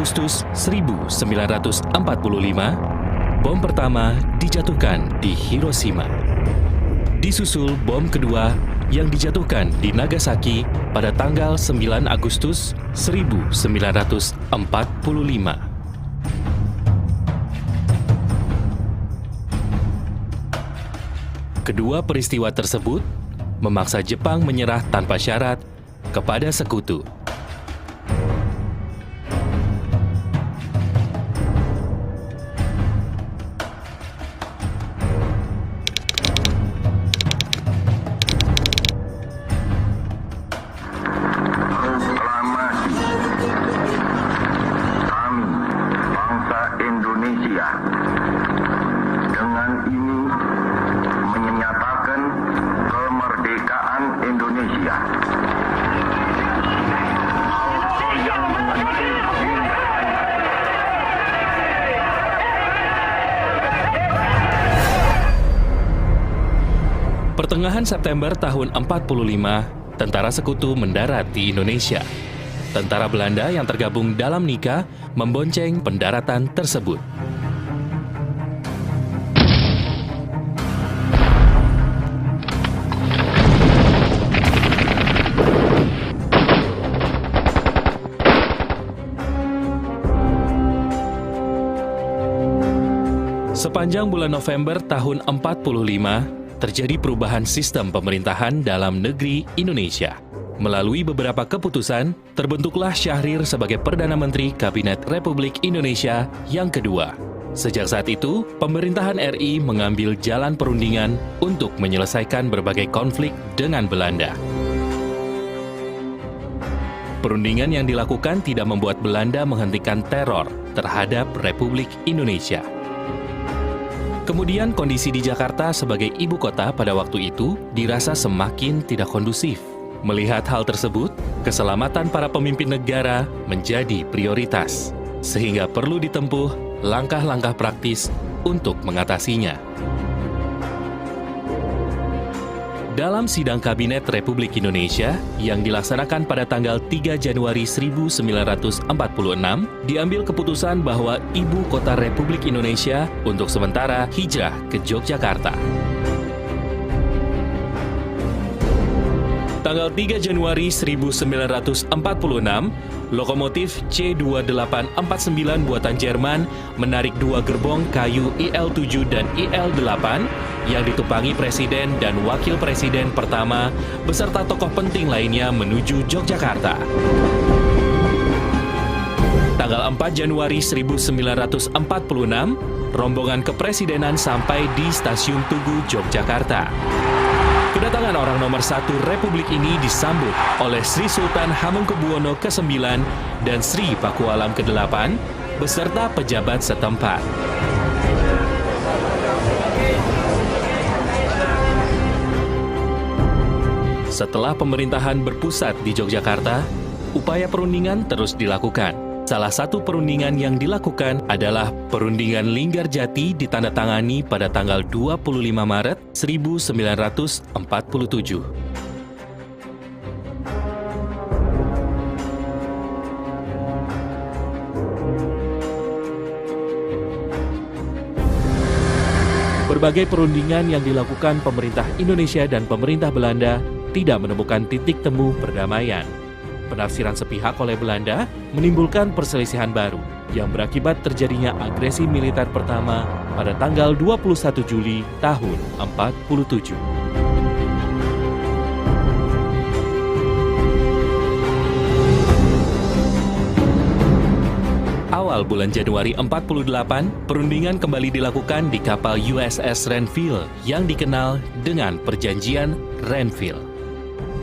Agustus 1945, bom pertama dijatuhkan di Hiroshima. Disusul bom kedua yang dijatuhkan di Nagasaki pada tanggal 9 Agustus 1945. Kedua peristiwa tersebut memaksa Jepang menyerah tanpa syarat kepada sekutu. Pertengahan September tahun 45, tentara sekutu mendarat di Indonesia. Tentara Belanda yang tergabung dalam Nika membonceng pendaratan tersebut. Sepanjang bulan November tahun 45, terjadi perubahan sistem pemerintahan dalam negeri Indonesia. Melalui beberapa keputusan, terbentuklah Syahrir sebagai Perdana Menteri Kabinet Republik Indonesia yang kedua. Sejak saat itu, pemerintahan RI mengambil jalan perundingan untuk menyelesaikan berbagai konflik dengan Belanda. Perundingan yang dilakukan tidak membuat Belanda menghentikan teror terhadap Republik Indonesia. Kemudian kondisi di Jakarta sebagai ibu kota pada waktu itu dirasa semakin tidak kondusif. Melihat hal tersebut, keselamatan para pemimpin negara menjadi prioritas, sehingga perlu ditempuh langkah-langkah praktis untuk mengatasinya. Dalam sidang Kabinet Republik Indonesia yang dilaksanakan pada tanggal 3 Januari 1946, diambil keputusan bahwa Ibu Kota Republik Indonesia untuk sementara hijrah ke Yogyakarta. Tanggal 3 Januari 1946, lokomotif C2849 buatan Jerman menarik dua gerbong kayu IL-7 dan IL-8 yang ditumpangi Presiden dan Wakil Presiden pertama beserta tokoh penting lainnya menuju Yogyakarta. Tanggal 4 Januari 1946, rombongan kepresidenan sampai di Stasiun Tugu, Yogyakarta. Kedatangan orang nomor 1 Republik ini disambut oleh Sri Sultan Hamengkubuwono ke-9 dan Sri Pakualam ke-8 beserta pejabat setempat. Setelah pemerintahan berpusat di Yogyakarta, upaya perundingan terus dilakukan. Salah satu perundingan yang dilakukan adalah Perundingan Linggarjati ditandatangani pada tanggal 25 Maret 1947. Berbagai perundingan yang dilakukan pemerintah Indonesia dan pemerintah Belanda tidak menemukan titik temu perdamaian. Penafsiran sepihak oleh Belanda menimbulkan perselisihan baru yang berakibat terjadinya agresi militer pertama pada tanggal 21 Juli tahun 47. Awal bulan Januari 48, perundingan kembali dilakukan di kapal USS Renville yang dikenal dengan Perjanjian Renville.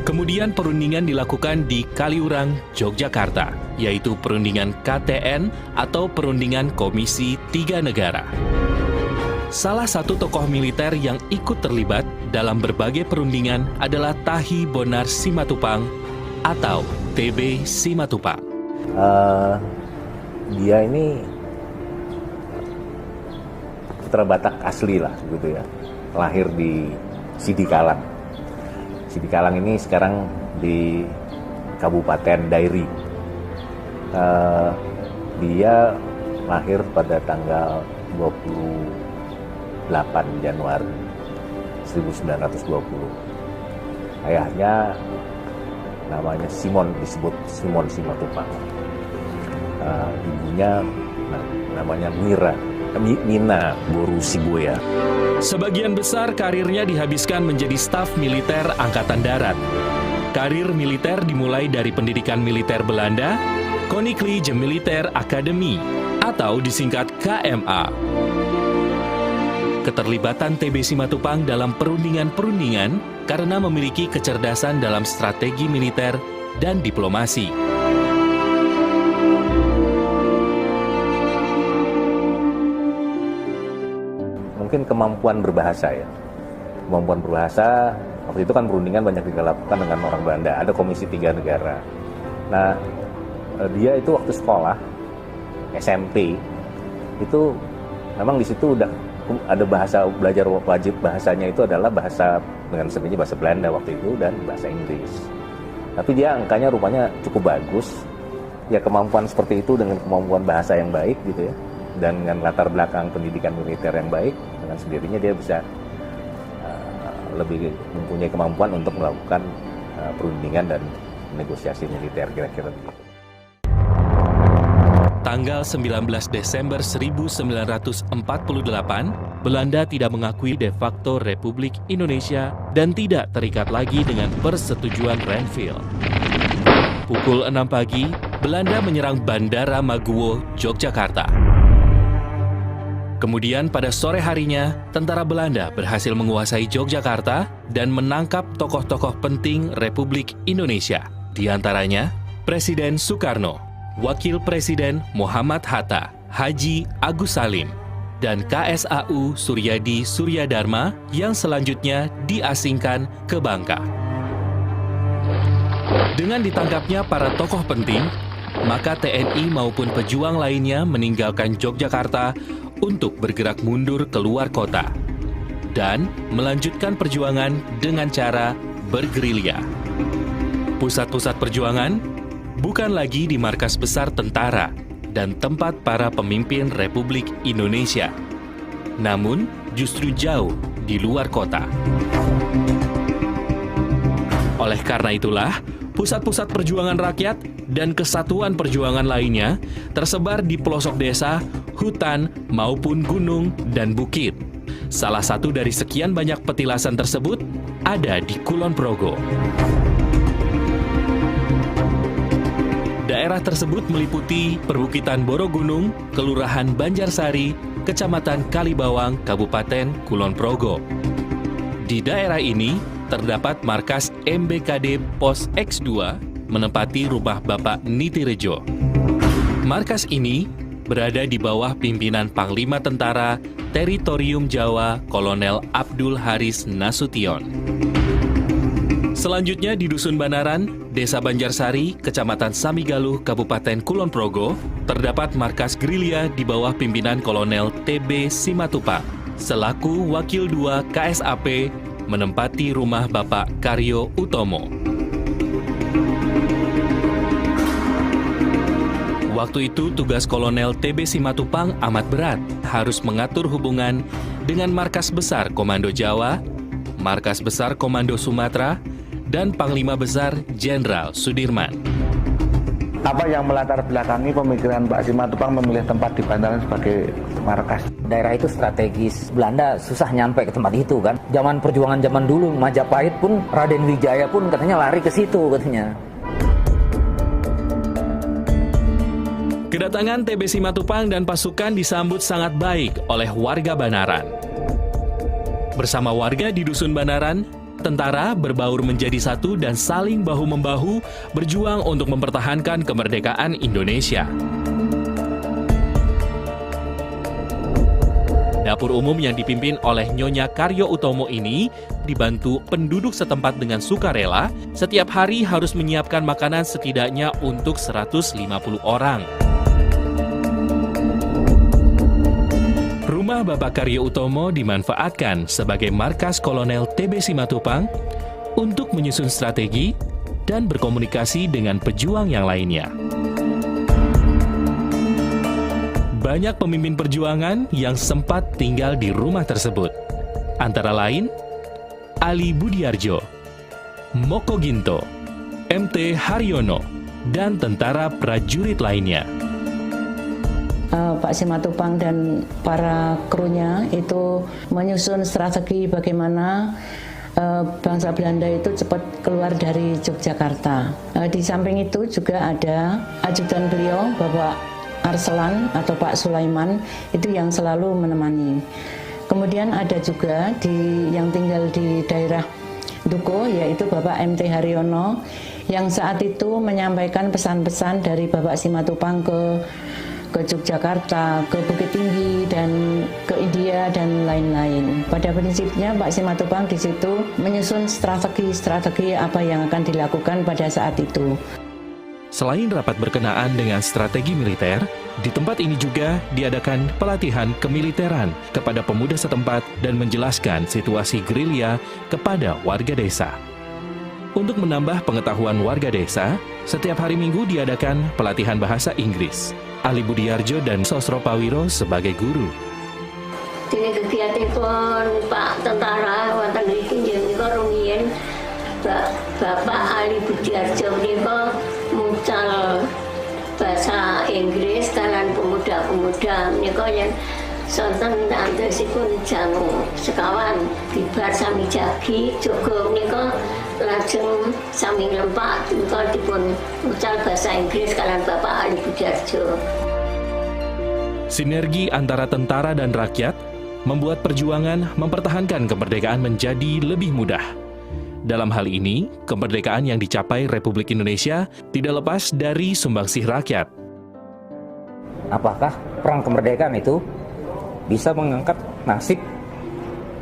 Kemudian perundingan dilakukan di Kaliurang, Yogyakarta, yaitu perundingan KTN atau perundingan Komisi Tiga Negara. Salah satu tokoh militer yang ikut terlibat dalam berbagai perundingan adalah Tahi Bonar Simatupang atau TB Simatupang. Dia ini putra Batak asli lah gitu ya, lahir di Sidikalang. Sidikalang ini sekarang di Kabupaten Dairi. Dia lahir pada tanggal 28 Januari 1920. Ayahnya namanya Simon, disebut Simon Simatupang. Ibunya namanya Nina Borusiboya. Sebagian besar karirnya dihabiskan menjadi staf militer Angkatan Darat. Karir militer dimulai dari pendidikan militer Belanda, Koninklijke Militaire Academy, atau disingkat KMA. Keterlibatan TB Simatupang dalam perundingan-perundingan karena memiliki kecerdasan dalam strategi militer dan diplomasi. Mungkin kemampuan berbahasa ya. Kemampuan berbahasa, waktu itu kan perundingan banyak dilakukan dengan orang Belanda, ada Komisi 3 Negara. Nah, dia itu waktu sekolah, SMP, itu memang di situ udah ada bahasa, belajar wajib bahasanya itu adalah bahasa, dengan sendirinya bahasa Belanda waktu itu dan bahasa Inggris. Tapi dia angkanya rupanya cukup bagus, ya kemampuan seperti itu dengan kemampuan bahasa yang baik gitu ya, dan dengan latar belakang pendidikan militer yang baik, dengan sendirinya dia bisa lebih mempunyai kemampuan untuk melakukan perundingan dan negosiasi militer kira-kira. Tanggal 19 Desember 1948, Belanda tidak mengakui de facto Republik Indonesia dan tidak terikat lagi dengan persetujuan Renville. Pukul 6 pagi, Belanda menyerang Bandara Maguwo, Yogyakarta. Kemudian pada sore harinya, tentara Belanda berhasil menguasai Yogyakarta dan menangkap tokoh-tokoh penting Republik Indonesia. Di antaranya, Presiden Soekarno, Wakil Presiden Muhammad Hatta, Haji Agus Salim, dan KSAU Suryadi Suryadharma yang selanjutnya diasingkan ke Bangka. Dengan ditangkapnya para tokoh penting, maka TNI maupun pejuang lainnya meninggalkan Yogyakarta untuk bergerak mundur keluar kota dan melanjutkan perjuangan dengan cara bergerilya. Pusat-pusat perjuangan bukan lagi di markas besar tentara dan tempat para pemimpin Republik Indonesia, namun justru jauh di luar kota. Oleh karena itulah, pusat-pusat perjuangan rakyat dan kesatuan perjuangan lainnya tersebar di pelosok desa, hutan, maupun gunung dan bukit. Salah satu dari sekian banyak petilasan tersebut ada di Kulon Progo. Daerah tersebut meliputi perbukitan Borogunung, Kelurahan Banjarsari, Kecamatan Kalibawang, Kabupaten Kulon Progo. Di daerah ini terdapat markas MBKD Pos X2 menempati rumah Bapak Nitirejo. Markas ini berada di bawah pimpinan Panglima Tentara Teritorium Jawa Kolonel Abdul Haris Nasution. Selanjutnya di Dusun Banaran, Desa Banjarsari, Kecamatan Samigaluh, Kabupaten Kulon Progo, terdapat markas gerilya di bawah pimpinan Kolonel TB Simatupang. Selaku Wakil 2 KSAP menempati rumah Bapak Karyo Utomo. Waktu itu tugas Kolonel TB Simatupang amat berat, harus mengatur hubungan dengan Markas Besar Komando Jawa, Markas Besar Komando Sumatera, dan Panglima Besar Jenderal Sudirman. Apa yang melatar belakangi pemikiran Pak Simatupang memilih tempat di Bantaran sebagai markas? Daerah itu strategis, Belanda susah nyampe ke tempat itu kan. Zaman perjuangan zaman dulu, Majapahit pun, Raden Wijaya pun katanya lari ke situ katanya. Kedatangan TB Simatupang dan pasukan disambut sangat baik oleh warga Banaran. Bersama warga di Dusun Banaran, tentara berbaur menjadi satu dan saling bahu-membahu berjuang untuk mempertahankan kemerdekaan Indonesia. Dapur umum yang dipimpin oleh Nyonya Karyo Utomo ini dibantu penduduk setempat dengan sukarela, setiap hari harus menyiapkan makanan setidaknya untuk 150 orang. Rumah Bapak Karyo Utomo dimanfaatkan sebagai markas Kolonel TB Simatupang untuk menyusun strategi dan berkomunikasi dengan pejuang yang lainnya. Banyak pemimpin perjuangan yang sempat tinggal di rumah tersebut. Antara lain, Ali Budiarjo, Moko Ginto, MT Haryono, dan tentara prajurit lainnya. Pak Simatupang dan para krunya itu menyusun strategi bagaimana bangsa Belanda itu cepat keluar dari Yogyakarta. Di samping itu juga ada ajudan beliau, Bapak Arslan atau Pak Sulaiman, itu yang selalu menemani. Kemudian ada juga yang tinggal di daerah Duko, yaitu Bapak MT Haryono, yang saat itu menyampaikan pesan-pesan dari Bapak Simatupang ke Yogyakarta, ke Bukit Tinggi, dan ke India, dan lain-lain. Pada prinsipnya Pak Simatupang di situ menyusun strategi apa yang akan dilakukan pada saat itu. Selain rapat berkenaan dengan strategi militer, di tempat ini juga diadakan pelatihan kemiliteran kepada pemuda setempat dan menjelaskan situasi gerilya kepada warga desa. Untuk menambah pengetahuan warga desa, setiap hari Minggu diadakan pelatihan bahasa Inggris. Ali Budiarjo dan Sosro Pawiro sebagai guru. Dene kegiatanipun Pak Tentara wonten mriki nggih menika rumiyin Bapak Ali Budiarjo menika mucal bahasa Inggris kalian pemuda-pemuda menika yen sonten antosipun jam sekawan bibar sami jagi jaga menika lajeng sami nglempak menika dipun mucal bahasa Inggris kalian Bapak Ali Budiarjo. Sinergi antara tentara dan rakyat membuat perjuangan mempertahankan kemerdekaan menjadi lebih mudah. Dalam hal ini, kemerdekaan yang dicapai Republik Indonesia tidak lepas dari sumbangsih rakyat. Apakah perang kemerdekaan itu bisa mengangkat nasib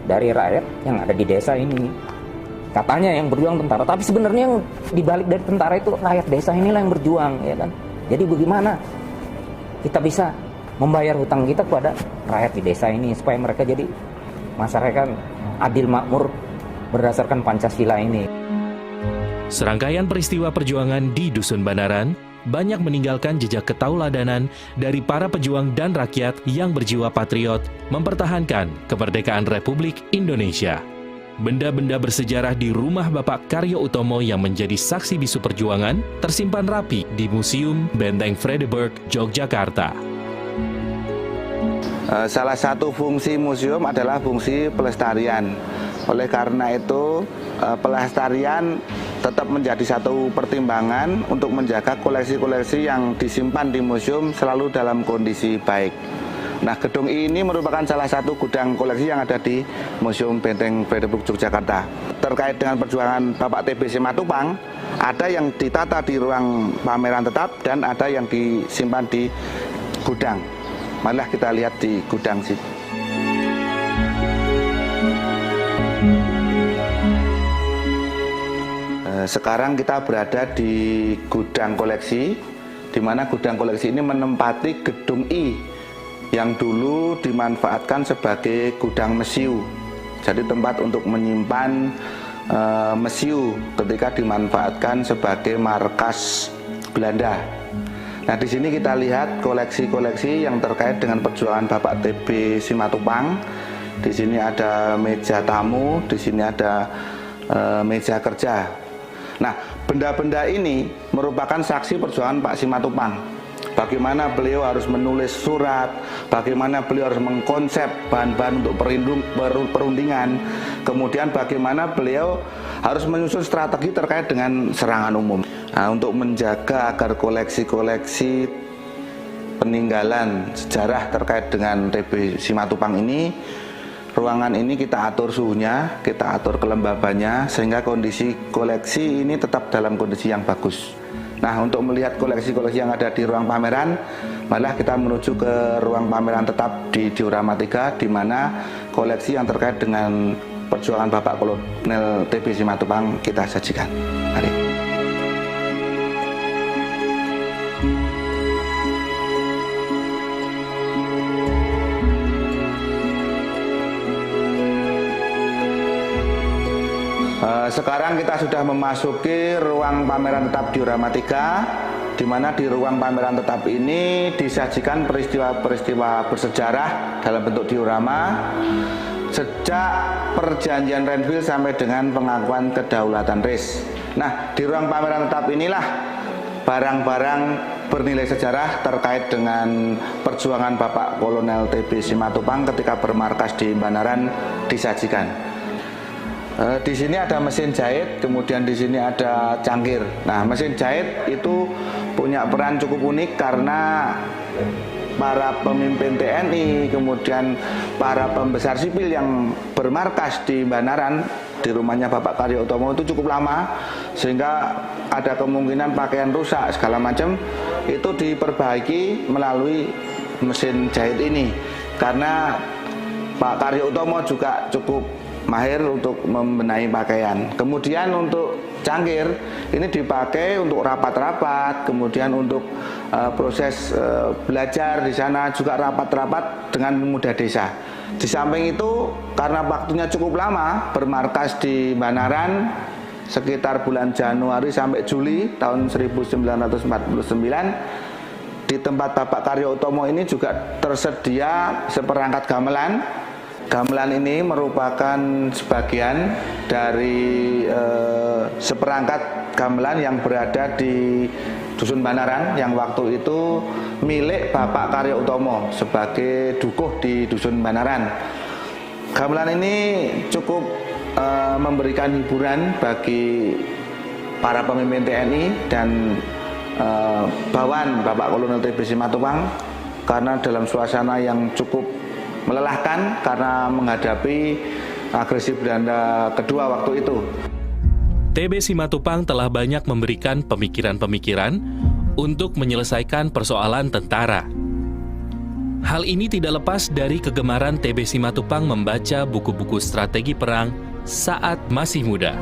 dari rakyat yang ada di desa ini? Katanya yang berjuang tentara, tapi sebenarnya yang dibalik dari tentara itu rakyat desa inilah yang berjuang, ya kan? Jadi bagaimana kita bisa membayar hutang kita kepada rakyat di desa ini supaya mereka jadi masyarakat adil makmur berdasarkan Pancasila ini. Serangkaian peristiwa perjuangan di Dusun Banaran banyak meninggalkan jejak ketauladanan dari para pejuang dan rakyat yang berjiwa patriot mempertahankan kemerdekaan Republik Indonesia. Benda-benda bersejarah di rumah Bapak Karyo Utomo yang menjadi saksi bisu perjuangan tersimpan rapi di Museum Benteng Vredenburg, Yogyakarta. Salah satu fungsi museum adalah fungsi pelestarian. Oleh karena itu, pelestarian tetap menjadi satu pertimbangan untuk menjaga koleksi-koleksi yang disimpan di museum selalu dalam kondisi baik. Nah, gedung ini merupakan salah satu gudang koleksi yang ada di Museum Benteng Vredenburg, Yogyakarta. Terkait dengan perjuangan Bapak TB Simatupang, ada yang ditata di ruang pameran tetap dan ada yang disimpan di gudang. Malah kita lihat di gudang sih. Sekarang kita berada di gudang koleksi, di mana gudang koleksi ini menempati gedung I yang dulu dimanfaatkan sebagai gudang mesiu. Jadi tempat untuk menyimpan mesiu ketika dimanfaatkan sebagai markas Belanda. Nah, di sini kita lihat koleksi-koleksi yang terkait dengan perjuangan Bapak TB Simatupang. Di sini ada meja tamu, di sini ada meja kerja. Nah, benda-benda ini merupakan saksi perjuangan Pak Simatupang. Bagaimana beliau harus menulis surat, bagaimana beliau harus mengkonsep bahan-bahan untuk perundingan, kemudian bagaimana beliau harus menyusun strategi terkait dengan serangan umum. Nah, untuk menjaga agar koleksi-koleksi peninggalan sejarah terkait dengan TB Simatupang ini, ruangan ini kita atur suhunya, kita atur kelembabannya, sehingga kondisi koleksi ini tetap dalam kondisi yang bagus. Nah, untuk melihat koleksi-koleksi yang ada di ruang pameran, malah kita menuju ke ruang pameran tetap di Diorama 3, di mana koleksi yang terkait dengan perjuangan Bapak Kolonel TB Simatupang kita sajikan. Mari. Sekarang kita sudah memasuki ruang pameran tetap Diorama 3. di mana di ruang pameran tetap ini disajikan peristiwa-peristiwa bersejarah dalam bentuk diorama sejak perjanjian Renville sampai dengan pengakuan kedaulatan RIS. Nah, di ruang pameran tetap inilah barang-barang bernilai sejarah terkait dengan perjuangan Bapak Kolonel TB Simatupang ketika bermarkas di Banaran disajikan. Di sini ada mesin jahit, kemudian di sini ada cangkir. Nah, mesin jahit itu punya peran cukup unik karena para pemimpin TNI, kemudian para pembesar sipil yang bermarkas di Banaran, di rumahnya Bapak Karyo Utomo itu cukup lama, sehingga ada kemungkinan pakaian rusak segala macam, itu diperbaiki melalui mesin jahit ini. Karena Pak Karyo Utomo juga cukup mahir untuk membenahi pakaian. Kemudian untuk cangkir ini dipakai untuk rapat-rapat, kemudian untuk proses belajar di sana juga rapat-rapat dengan pemuda desa. Di samping itu karena waktunya cukup lama bermarkas di Banaran sekitar bulan Januari sampai Juli tahun 1949, di tempat Bapak Karyo Utomo ini juga tersedia seperangkat gamelan. Gamelan ini merupakan sebagian dari seperangkat gamelan yang berada di Dusun Banaran yang waktu itu milik Bapak Karyo Utomo sebagai dukuh di Dusun Banaran. Gamelan ini cukup memberikan hiburan bagi para pemimpin TNI dan bawahan Bapak Kolonel TB Simatupang karena dalam suasana yang cukup melelahkan karena menghadapi agresi Belanda kedua waktu itu. TB Simatupang telah banyak memberikan pemikiran-pemikiran untuk menyelesaikan persoalan tentara. Hal ini tidak lepas dari kegemaran TB Simatupang membaca buku-buku strategi perang saat masih muda.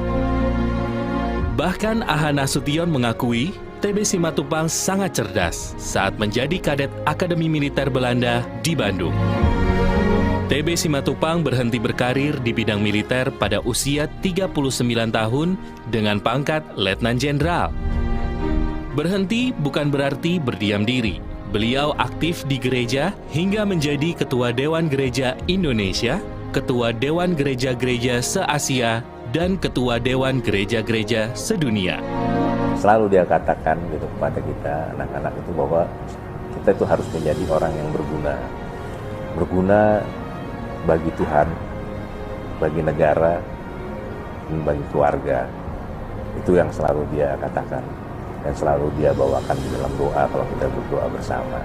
Bahkan Aha Nasution mengakui TB Simatupang sangat cerdas saat menjadi kadet Akademi Militer Belanda di Bandung. TB Simatupang berhenti berkarir di bidang militer pada usia 39 tahun dengan pangkat Letnan Jenderal. Berhenti bukan berarti berdiam diri. Beliau aktif di gereja hingga menjadi Ketua Dewan Gereja Indonesia, Ketua Dewan Gereja-Gereja se-Asia, dan Ketua Dewan Gereja-Gereja sedunia. Selalu dia katakan gitu kepada kita anak-anak itu bahwa kita itu harus menjadi orang yang berguna bagi Tuhan, bagi negara, dan bagi keluarga. Itu yang selalu dia katakan dan selalu dia bawakan di dalam doa kalau kita berdoa bersama.